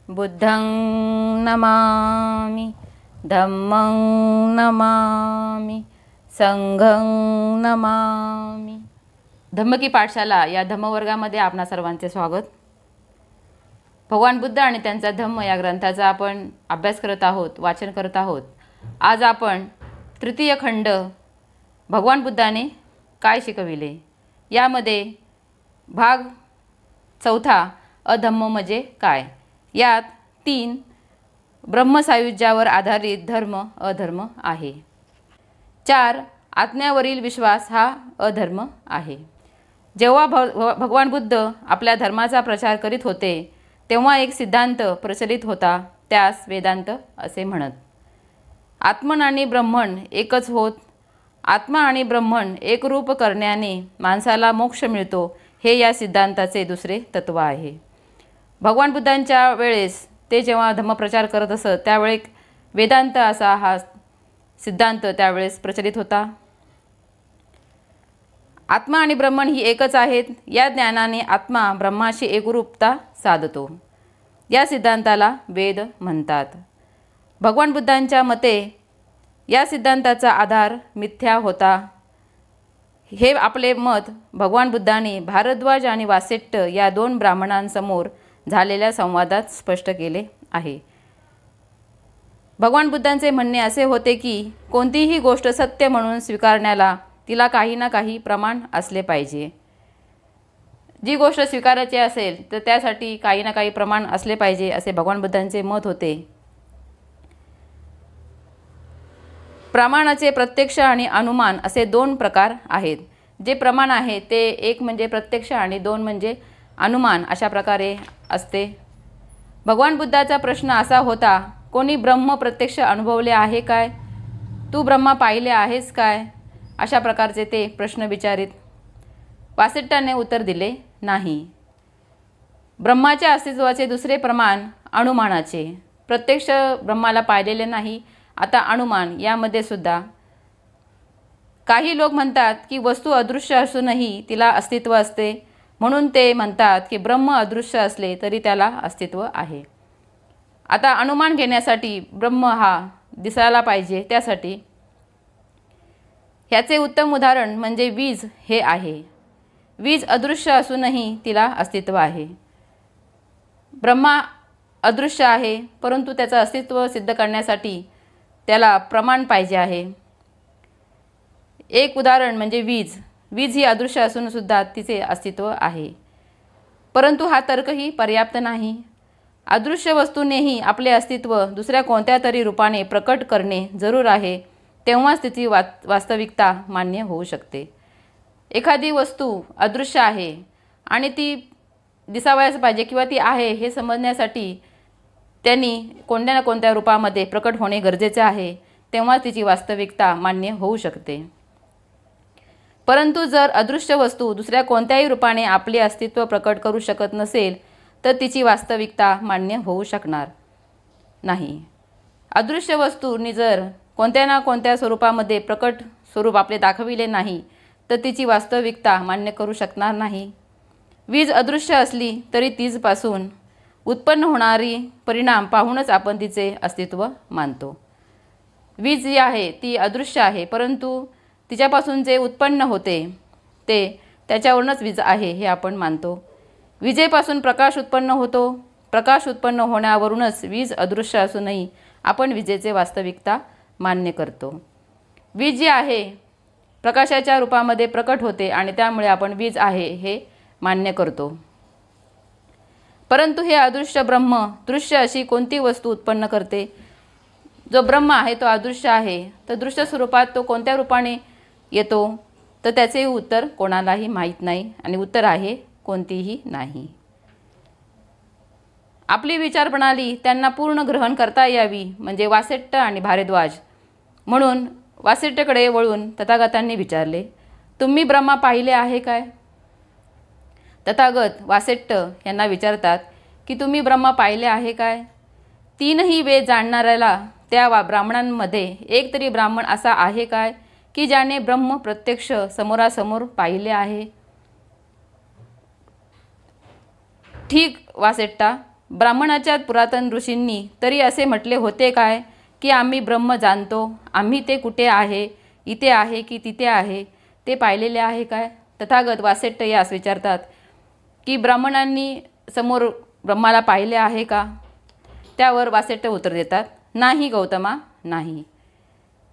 बुद्धं नमामि, धम्मं नमामि, संघं नमामि। धम्म की पाठशाला या धम्मवर्गामध्ये आपणा सर्वांचे स्वागत। भगवान बुद्ध आणि त्यांचा धम्म या ग्रंथाचा आपण अभ्यास करत आहोत, वाचन करत आहोत। आज आपण तृतीय खंड भगवान बुद्धाने काय शिकविले यामध्ये भाग चौथा अधम्म म्हणजे काय, यात 3 ब्रह्मसायुज्यावर आधारित धर्म अधर्म आहे। 4 आत्म्यावरील विश्वास हा अधर्म आहे। जेव्हा भगवान बुद्ध आपल्या धर्माचा प्रचार करीत होते तेव्हा एक सिद्धांत प्रचलित होता, त्यास वेदांत असे म्हणत। आत्मन आणि ब्रह्मन एकच होत, आत्मा आणि ब्रह्मन एकरूप करण्याने माणसाला मोक्ष मिळतो, हे या सिद्धांताचे दुसरे तत्व आहे। भगवान बुद्धांच्या वेळेस ते जेव्हा धम्मप्रचार करत असत त्यावेळी वेदांत असा हा सिद्धांत त्यावेळेस प्रचलित होता। आत्मा आणि ब्रह्मन ही एकच आहेत, या ज्ञानाने आत्मा ब्रह्माशी एकरूपता साधतो। या सिद्धांताला वेद म्हणतात। भगवान बुद्धांच्या मते या सिद्धांताचा आधार मिथ्या होता। हे आपले मत भगवान बुद्धांनी भारद्वाज आणि वासिष्ठ या 2 ब्राह्मणांसमोर झालेल्या संवादात स्पष्ट केले आहे। भगवान बुद्धांचे म्हणणे असे होते की कोणतीही गोष्ट सत्य म्हणून स्वीकारण्याला तिला काही ना काही प्रमाण असले पाहिजे। जी गोष्ट स्वीकारायची असेल तर त्यासाठी काही ना काही प्रमाण असले पाहिजे, असे भगवान बुद्धांचे मत होते। प्रमाणाचे प्रत्यक्ष आणि अनुमान असे 2 प्रकार आहेत। जे प्रमाण आहे ते एक म्हणजे प्रत्यक्ष आणि 2 म्हणजे अनुमान अशा प्रकारे असते। भगवान बुद्धाचा प्रश्न असा होता, कोणी ब्रह्म प्रत्यक्ष अनुभवले आहे काय? तू ब्रह्मा पाहिले आहेस काय? अशा प्रकारचे ते प्रश्न विचारित। वासिष्ठाने उत्तर दिले नाही। ब्रह्माच्या अस्तित्वाचे दुसरे प्रमाण अनुमानाचे। प्रत्यक्ष ब्रह्माला पाहिलेले नाही, आता अनुमान यामध्ये सुद्धा काही लोक म्हणतात की वस्तू अदृश्य असूनही तिला अस्तित्व असते, म्हणून ते म्हणतात की ब्रह्म अदृश्य असले तरी त्याला अस्तित्व आहे। आता अनुमान घेण्यासाठी ब्रह्म हा दिसायला पाहिजे, त्यासाठी ह्याचे उत्तम उदाहरण म्हणजे वीज हे आहे। वीज अदृश्य असूनही तिला अस्तित्व आहे। ब्रह्मा अदृश्य आहे, परंतु त्याचं अस्तित्व सिद्ध करण्यासाठी त्याला प्रमाण पाहिजे आहे। एक उदाहरण म्हणजे वीज। वीज ही अदृश्य असून सुद्धा तिचे अस्तित्व आहे, परंतु हा तर्कही पर्याप्त नाही। अदृश्य वस्तूनेही आपले अस्तित्व दुसऱ्या कोणत्या तरी रूपाने प्रकट करणे जरूर आहे, तेव्हाच तिची वास्तविकता मान्य होऊ शकते। एखादी वस्तू अदृश्य आहे आणि ती दिसावयास पाहिजे किंवा ती आहे हे समजण्यासाठी त्यांनी कोणत्या ना कोणत्या रूपामध्ये प्रकट होणे गरजेचे आहे, तेव्हा तिची वास्तविकता मान्य होऊ शकते। परंतु जर अदृश्य वस्तू दुसऱ्या कोणत्याही रूपाने आपले अस्तित्व प्रकट करू शकत नसेल तर तिची वास्तविकता मान्य होऊ शकणार नाही। अदृश्य वस्तूंनी जर कोणत्या ना कोणत्या स्वरूपामध्ये प्रकट स्वरूप आपले दाखविले नाही तर तिची वास्तविकता मान्य करू शकणार नाही। वीज अदृश्य असली तरी तीजपासून उत्पन्न होणारी परिणाम पाहूनच आपण तिचे अस्तित्व मानतो। वीज जी आहे ती अदृश्य आहे, परंतु तिच्यापासून जे उत्पन्न होते ते त्याच्यावरूनच वीज आहे हे आपण मानतो। विजेपासून प्रकाश उत्पन्न होतो, प्रकाश उत्पन्न होण्यावरूनच वीज अदृश्य असूनही आपण विजेचे वास्तविकता मान्य करतो। वीज जी आहे प्रकाशाच्या रूपामध्ये प्रकट होते आणि त्यामुळे आपण वीज आहे हे मान्य करतो। परंतु हे अदृश्य ब्रह्म दृश्य अशी कोणती वस्तू उत्पन्न करते? जो ब्रह्म आहे तो अदृश्य आहे, तर दृश्य स्वरूपात तो कोणत्या रूपाने येतो? तर त्याचे उत्तर कोणालाही माहीत नाही आणि उत्तर आहे कोणतीही नाही। आपली विचारप्रणाली त्यांना पूर्ण ग्रहण करता यावी म्हणजे वासिष्ठ आणि भारद्वाज। म्हणून वासिष्ठकडे वळून तथागतांनी विचारले, तुम्ही ब्रह्मा पाहिले आहे काय? तथागत वासिष्ठ यांना विचारतात की तुम्ही ब्रह्मा पाहिले आहे काय? 3ही वेद जाणणाऱ्याला त्या ब्राह्मणांमध्ये एक तरी ब्राह्मण असा आहे काय की ज्याने ब्रह्म प्रत्यक्ष समोरासमोर पाहिले आहे? ठीक वासिष्ठा, ब्राह्मणाच्या पुरातन ऋषींनी तरी असे म्हटले होते काय की आम्ही ब्रह्म जाणतो, आम्ही ते कुठे आहे, इथे आहे की तिथे आहे ते पाहिलेले आहे काय? तथागत वासेट्ट यास विचारतात की ब्राह्मणांनी समोर ब्रह्माला पाहिले आहे का? त्यावर वासेट्ट उत्तर देतात, नाही गौतमा, नाही.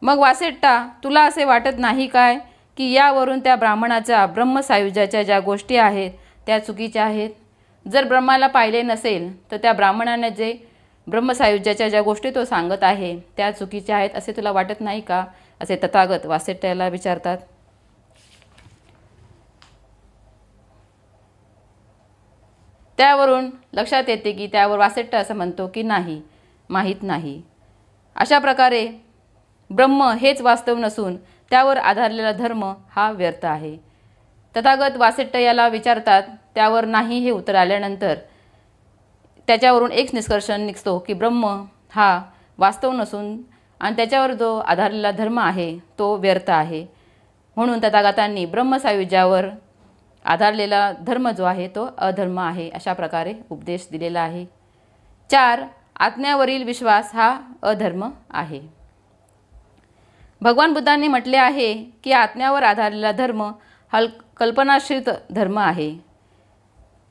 मग वासेट्टा, तुला असे वाटत नाही काय की यावरून त्या ब्राह्मणाच्या ब्रह्मसायुज्याच्या ज्या गोष्टी आहेत त्या चुकीच्या आहेत? जर ब्रह्माला पाहिले नसेल तर त्या ब्राह्मणाने जे ब्रह्मसायुज्याच्या ज्या गोष्टी तो सांगत आहे त्या चुकीच्या आहेत असे तुला वाटत नाही का? असे तथागत वासेट्ट्याला विचारतात. त्यावरून लक्षात येते की त्यावर वासेट्ट असं म्हणतो की नाही, माहीत नाही. अशा प्रकारे ब्रह्म हेच वास्तव नसून त्यावर आधारलेला धर्म हा व्यर्थ आहे. तथागत वासेट्ट याला विचारतात. त्यावर नाही हे उत्तर आल्यानंतर त्याच्यावरून एक निष्कर्ष निघतो की ब्रह्म हा वास्तव नसून आणि त्याच्यावर जो आधारलेला धर्म आहे तो व्यर्थ आहे. म्हणून तथागतांनी ब्रह्मसायुज्यावर आधारलेला धर्म जो आहे तो अधर्म आहे अशा प्रकारे उपदेश दिलेला आहे. 4. आत्म्यावरील विश्वास हा अधर्म आहे. भगवान बुद्धांनी म्हटले आहे की आत्म्यावर आधारलेला धर्म हा कल्पनाश्रित धर्म आहे.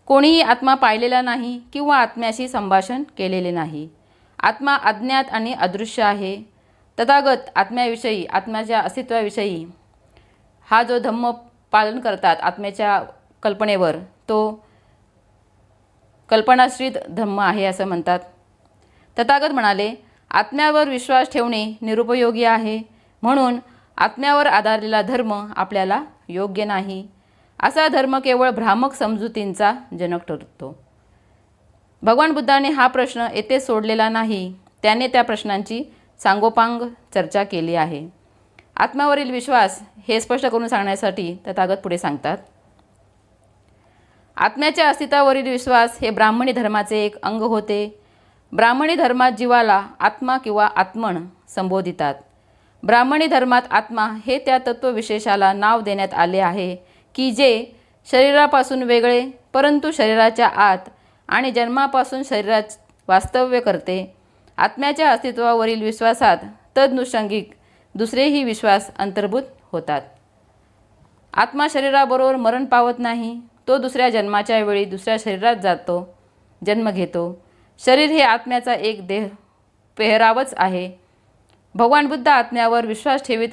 कोणीही आत्मा पाहिलेला नाही किंवा आत्म्याशी संभाषण केलेले नाही. आत्मा अज्ञात आणि अदृश्य आहे. तथागत आत्म्याविषयी, आत्म्याच्या अस्तित्वाविषयी हा जो धम्म पालन करतात आत्म्याच्या कल्पनेवर तो कल्पनाश्रित धम्म आहे असं म्हणतात. तथागत म्हणाले, आत्म्यावर विश्वास ठेवणे निरुपयोगी आहे. म्हणून आत्म्यावर आधारलेला धर्म आपल्याला योग्य नाही. असा धर्म केवळ भ्रामक समजुतींचा जनक ठरतो. भगवान बुद्धाने हा प्रश्न येथे सोडलेला नाही. त्याने त्या प्रश्नांची सांगोपांग चर्चा केली आहे. आत्म्यावरील विश्वास हे स्पष्ट करून सांगण्यासाठी तथागत पुढे सांगतात, आत्म्याच्या अस्तित्वावरील विश्वास हे ब्राह्मणी धर्माचे एक अंग होते. ब्राह्मणी धर्मात जीवाला आत्मा किंवा आत्मन संबोधितात. ब्राह्मणी धर्मात आत्मा हे त्या तत्वविशेषाला नाव देण्यात आले आहे की जे शरीरापासून वेगळे परंतु शरीराच्या आत आणि जन्मापासून शरीरात वास्तव्य करते. आत्म्याच्या अस्तित्वावरील विश्वासात तदनुषंगिक दुसरेही विश्वास अंतर्भूत होतात. आत्मा शरीराबरोबर मरण पावत नाही. तो दुसऱ्या जन्माच्या वेळी दुसऱ्या शरीरात जातो, जन्म घेतो. शरीर हे आत्म्याचा एक देह पेहरावच आहे. भगवान बुद्ध आत्म्यावर विश्वास ठेवीत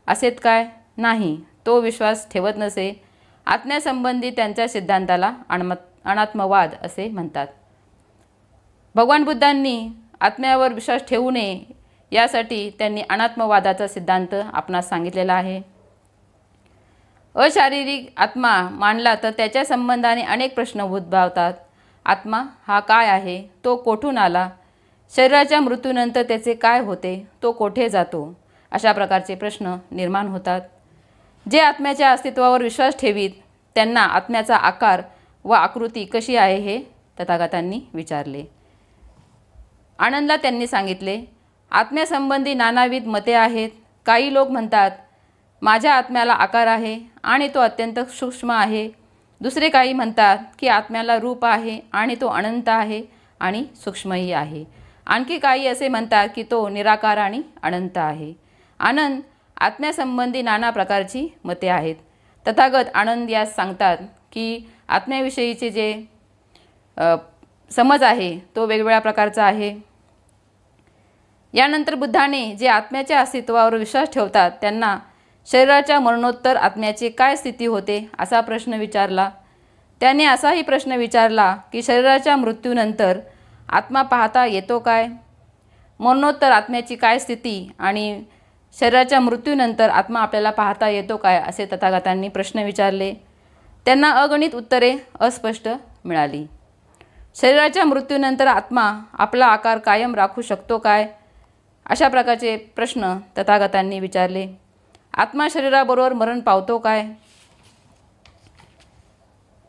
असेत काय? नाही, तो विश्वास ठेवत नसे. आत्म्यासंबंधी त्यांच्या सिद्धांताला अनात्मवाद असे म्हणतात. भगवान बुद्धांनी आत्म्यावर विश्वास ठेवू नये यासाठी त्यांनी अनात्मवादाचा सिद्धांत आपणास सांगितलेला आहे. अशारीरिक आत्मा मानला तर त्याच्या संबंधाने अनेक प्रश्न उद्भवतात. आत्मा हा काय आहे? तो कोठून आला? शरीराच्या मृत्यूनंतर त्याचे काय होते? तो कोठे जातो? अशा प्रकारचे प्रश्न निर्माण होतात. जे आत्म्याच्या अस्तित्वावर विश्वास ठेवीत त्यांना आत्म्याचा आकार व आकृती कशी आहे हे तथागतांनी विचारले. आनंदला त्यांनी सांगितले, आत्म्यासंबंधी नानाविध मते आहेत. काही लोक म्हणतात माझ्या आत्म्याला आकार आहे आणि तो अत्यंत सूक्ष्म आहे. दुसरे काही म्हणतात की आत्म्याला रूप आहे आणि तो अनंत आहे आणि सूक्ष्मही आहे. आणखी काही असे म्हणतात की तो निराकार आणि अनंत आहे. आनंद आत्म्यासंबंधी नाना प्रकारची मते आहेत. तथागत आनंद यास सांगतात की आत्म्याविषयीचे जे समज आहे तो वेगवेगळ्या प्रकारचा आहे. यानंतर बुद्धाने जे आत्म्याच्या अस्तित्वावर विश्वास ठेवतात त्यांना शरीराच्या मरणोत्तर आत्म्याची काय स्थिती होते असा प्रश्न विचारला. त्याने असाही प्रश्न विचारला की शरीराच्या मृत्यूनंतर आत्मा पाहता येतो काय? मरणोत्तर आत्म्याची काय स्थिती आणि शरीराच्या मृत्यूनंतर आत्मा आपल्याला पाहता येतो काय असे तथागतांनी प्रश्न विचारले. त्यांना अगणित उत्तरे अस्पष्ट मिळाली. शरीराच्या मृत्यूनंतर आत्मा आपला आकार कायम राखू शकतो काय? अशा प्रकारचे प्रश्न तथागतांनी विचारले. आत्मा शरीराबरोबर मरण पावतो काय?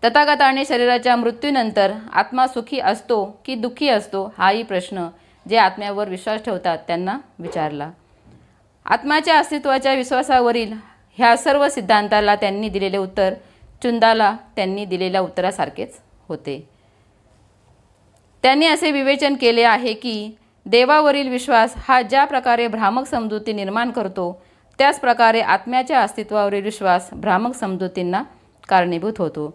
तथागताने शरीराच्या मृत्यूनंतर आत्मा सुखी असतो की दुःखी असतो हाही प्रश्न जे आत्म्यावर विश्वास ठेवतात त्यांना विचारला. आत्म्याच्या अस्तित्वाच्या विश्वासावरील ह्या सर्व सिद्धांताला त्यांनी दिलेले उत्तर चुंदाला त्यांनी दिलेल्या उत्तरासारखेच होते. त्यांनी असे विवेचन केले आहे की देवावरील विश्वास हा ज्या प्रकारे भ्रामक समजुती निर्माण करतो, त्याच प्रकारे आत्म्याच्या अस्तित्वावरील विश्वास भ्रामक समजुतींना कारणीभूत होतो.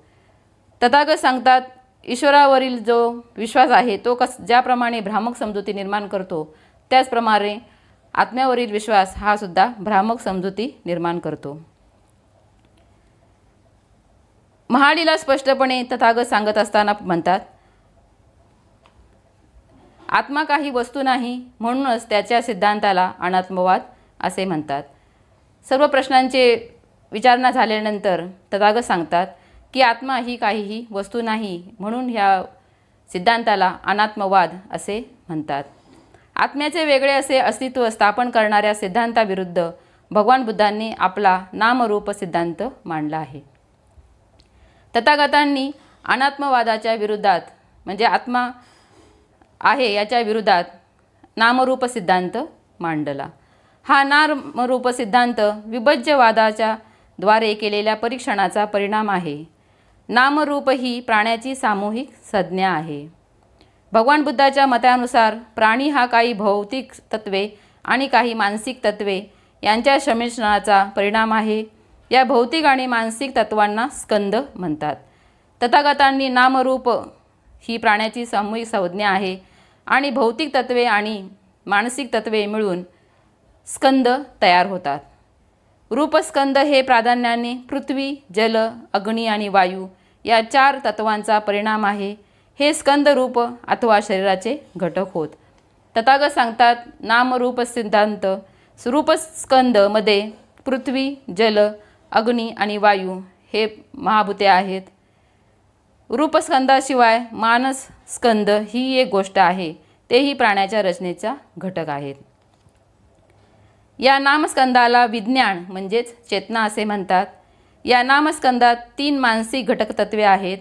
तथागत सांगतात, ईश्वरावरील जो विश्वास आहे तो ज्याप्रमाणे भ्रामक समजुती निर्माण करतो, त्याचप्रमाणे आत्म्यावरील विश्वास हा सुद्धा भ्रामक समजुती निर्माण करतो. महाडीला स्पष्टपणे तथागत सांगत असताना म्हणतात, आत्मा काही वस्तू नाही, म्हणूनच त्याच्या सिद्धांताला अनात्मवाद असे म्हणतात. सर्व प्रश्नांचे विचारणा झाल्यानंतर तथागत सांगतात की आत्मा ही काहीही वस्तू नाही, म्हणून ह्या सिद्धांताला अनात्मवाद असे म्हणतात. आत्म्याचे वेगळे असे अस्तित्व स्थापन करणाऱ्या सिद्धांताविरुद्ध भगवान बुद्धांनी आपला नामरूप सिद्धांत मांडला आहे. तथागतांनी अनात्मवादाच्या विरोधात म्हणजे आत्मा आहे याच्या विरोधात नामरूप सिद्धांत मांडला. हा नामरूप सिद्धांत विभज्यवादाच्या द्वारे केलेल्या परीक्षणाचा परिणाम आहे. नामरूप ही प्राण्याची सामूहिक संज्ञा आहे. भगवान बुद्धाच्या मतानुसार प्राणी हा काही भौतिक तत्वे आणि काही मानसिक तत्वे यांच्या संमिश्रणाचा परिणाम आहे. या भौतिक आणि मानसिक तत्वांना स्कंद म्हणतात. तथागतांनी नामरूप ही प्राण्याची सामूहिक संज्ञा आहे आणि भौतिक तत्वे आणि मानसिक तत्वे मिळून स्कंद तयार होतात. रूपस्कंद हे प्राधान्याने पृथ्वी, जल, अग्नी आणि वायू या 4 तत्वांचा परिणाम आहे. हे स्कंद रूप अथवा शरीराचे घटक होत. तथागत सांगतात, नामरूप सिद्धांत रूपस्कंद मध्ये पृथ्वी, जल, अग्नी आणि वायू हे महाभूते आहेत. रूपस्कंदाशिवाय मानस स्कंद ही एक गोष्ट आहे, तेही प्राण्याच्या रचनेचा घटक आहेत. या नामस्कंदाला विज्ञान म्हणजेच चेतना असे म्हणतात. या नामस्कंदात 3 मानसिक घटक तत्वे आहेत.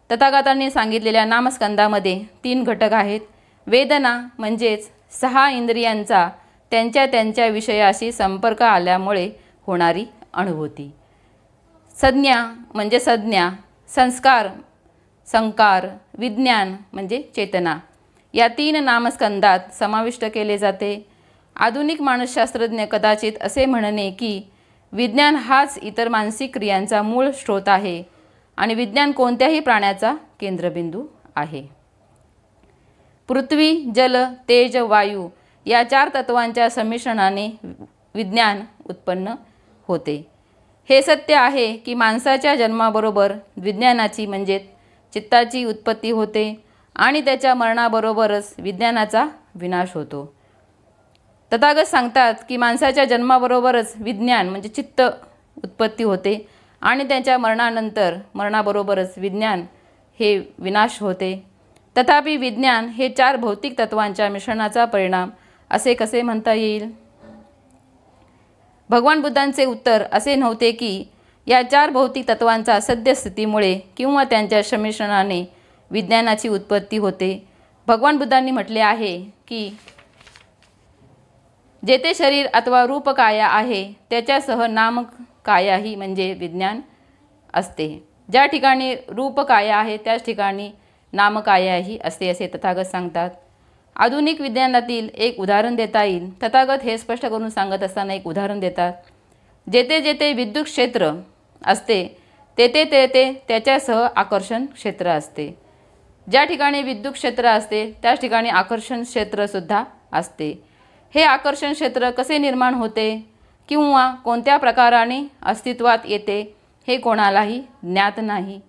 तथागतांनी सांगितलेल्या नामस्कंदामध्ये 3 घटक आहेत. वेदना म्हणजेच 6 इंद्रियांचा त्यांच्या विषयाशी संपर्क आल्यामुळे होणारी अनुभूती. संज्ञा म्हणजे संज्ञा, संस्कार, संकार, विज्ञान म्हणजे चेतना या 3 नामस्कंदात समाविष्ट केले जाते. आधुनिक मानसशास्त्रज्ञ कदाचित असे म्हणणे की विज्ञान हाच इतर मानसिक क्रियांचा मूळ स्रोत आहे आणि विज्ञान कोणत्याही प्राण्याचा केंद्रबिंदू आहे. पृथ्वी, जल, तेज, वायू या 4 तत्वांच्या संमिश्रणाने विज्ञान उत्पन्न होते. हे सत्य आहे की माणसाच्या जन्माबरोबर विज्ञानाची म्हणजे चित्ताची उत्पत्ती होते आणि त्याच्या मरणाबरोबरच विज्ञानाचा विनाश होतो. तथागत सांगतात की माणसाच्या जन्माबरोबरच विज्ञान म्हणजे चित्त उत्पत्ती होते आणि त्याच्या मरणाबरोबरच विज्ञान हे विनाश होते. तथापि विज्ञान हे 4 भौतिक तत्वांच्या मिश्रणाचा परिणाम असे कसे म्हणता येईल? भगवान बुद्धांचे उत्तर असे नव्हते की या 4 भौतिक तत्वांचा सद्यस्थितीमुळे किंवा त्यांच्या संमिश्रणाने विज्ञानाची उत्पत्ती होते. भगवान बुद्धांनी म्हटले आहे की जेथे शरीर अथवा रूपकाया आहे त्याच्यासह नामकायाही म्हणजे विज्ञान असते. ज्या ठिकाणी रूपकाया आहे त्याच ठिकाणी नामकायाही असते असे तथागत सांगतात. आधुनिक विज्ञानातील एक उदाहरण देता येईल. तथागत हे स्पष्ट करून सांगत असताना एक उदाहरण देतात. जेथे जेथे विद्युत क्षेत्र असते तेथे तेथे त्याच्यासह आकर्षण क्षेत्र असते. ज्या ठिकाणी विद्युत क्षेत्र असते त्याच ठिकाणी आकर्षण क्षेत्रसुद्धा असते. हे आकर्षण क्षेत्र कसे निर्माण होते किंवा कोणत्या प्रकाराने अस्तित्वात येते हे कोणालाही ज्ञात नाही,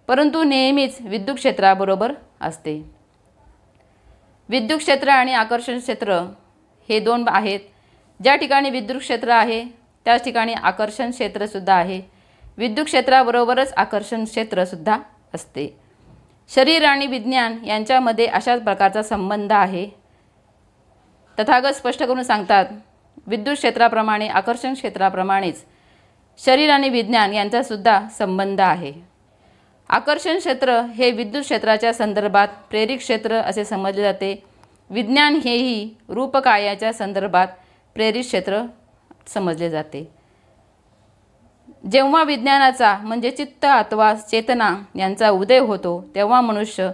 परंतु नेहमीच विद्युत क्षेत्राबरोबर असते. विद्युत क्षेत्र आणि आकर्षण क्षेत्र हे 2 आहेत. ज्या ठिकाणी विद्युत क्षेत्र आहे त्याच ठिकाणी आकर्षण क्षेत्रसुद्धा आहे. विद्युत क्षेत्राबरोबरच आकर्षण क्षेत्रसुद्धा असते. शरीर आणि विज्ञान यांच्यामध्ये अशाच प्रकारचा संबंध आहे. तथागत स्पष्ट करून सांगतात, विद्युत क्षेत्राप्रमाणे आकर्षण क्षेत्राप्रमाणेच शरीर आणि विज्ञान यांचासुद्धा संबंध आहे. आकर्षण क्षेत्र हे विद्युत क्षेत्राच्या संदर्भात प्रेरित क्षेत्र असे समजले जाते. विज्ञान हेही रूपकायाच्या संदर्भात प्रेरित क्षेत्र समजले जाते. जेव्हा विज्ञानाचा म्हणजे चित्त अथवा चेतना यांचा उदय होतो तेव्हा मनुष्य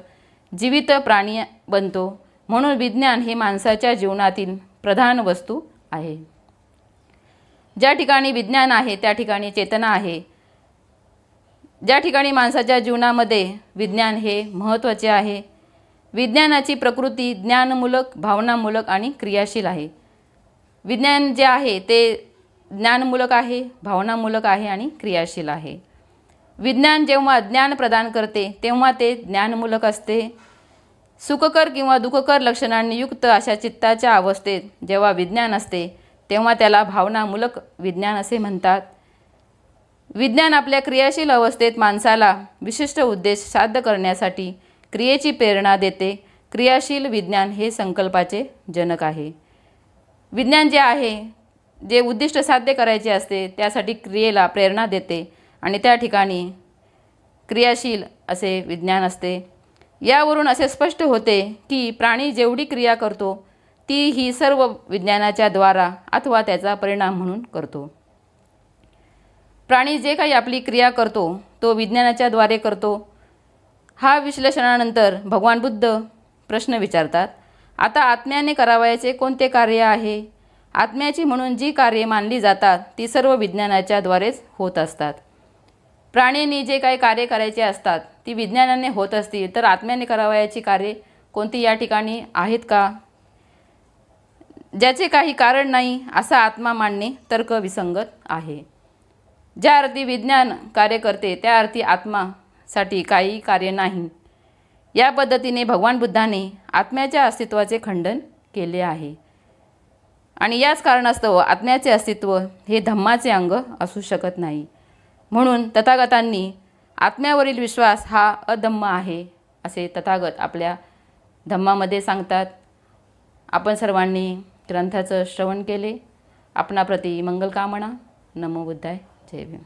जीवित प्राणी बनतो. म्हणून विज्ञान हे माणसाच्या जीवनातील प्रधान वस्तू आहे. ज्या ठिकाणी विज्ञान आहे त्या ठिकाणी चेतना आहे. ज्या ठिकाणी माणसाच्या जीवनामध्ये विज्ञान हे महत्त्वाचे आहे. विज्ञानाची प्रकृती ज्ञानमूलक, भावनामूलक आणि क्रियाशील आहे. विज्ञान जे आहे ते ज्ञानमूलक आहे, भावनामूलक आहे आणि क्रियाशील आहे. विज्ञान जेव्हा ज्ञान प्रदान करते तेव्हा ते ज्ञानमूलक असते. सुखकर किंवा दुःखकर लक्षणांनी युक्त अशा चित्ताच्या अवस्थेत जेव्हा विज्ञान असते तेव्हा त्याला भावनामूलक विज्ञान असे म्हणतात. विज्ञान आपल्या क्रियाशील अवस्थेत माणसाला विशिष्ट उद्देश साध्य करण्यासाठी क्रियेची प्रेरणा देते. क्रियाशील विज्ञान हे संकल्पाचे जनक आहे. विज्ञान जे आहे, जे उद्दिष्ट साध्य करायचे असते त्यासाठी क्रियेला प्रेरणा देते आणि त्या ठिकाणी क्रियाशील असे विज्ञान असते. यावरून असे स्पष्ट होते की प्राणी जेवढी क्रिया करतो ती ही सर्व विज्ञानाच्या द्वारा अथवा त्याचा परिणाम म्हणून करतो. प्राणी जे काही आपली क्रिया करतो तो विज्ञानाच्या द्वारे करतो. हा विश्लेषणानंतर भगवान बुद्ध प्रश्न विचारतात, आता आत्म्याने करावयाचे कोणते कार्य आहे? आत्म्याची म्हणून जी कार्ये मानली जातात ती सर्व विज्ञानाच्या द्वारेच होत असतात. प्राण्यांनी जे काही कार्य करायचे असतात ती विज्ञानाने होत असतील तर आत्म्याने करावयाची कार्ये कोणती या ठिकाणी आहेत का? ज्याचे काही कारण नाही असा आत्मा मानणे तर्कविसंगत आहे. ज्या अर्थी विज्ञान कार्य करते त्या अर्थी आत्मासाठी काही कार्य नाही. या पद्धतीने भगवान बुद्धाने आत्म्याच्या अस्तित्वाचे खंडन केले आहे आणि याच कारणास्तव आत्म्याचे अस्तित्व हे धम्माचे अंग असू शकत नाही. म्हणून तथागतांनी आत्म्यावरील विश्वास हा अधम्म आहे असे तथागत आपल्या धम्मामध्ये सांगतात. आपण सर्वांनी ग्रंथाचं श्रवण केले. आपणाप्रती मंगलकामना. नमो बुद्धाय. जय भीम.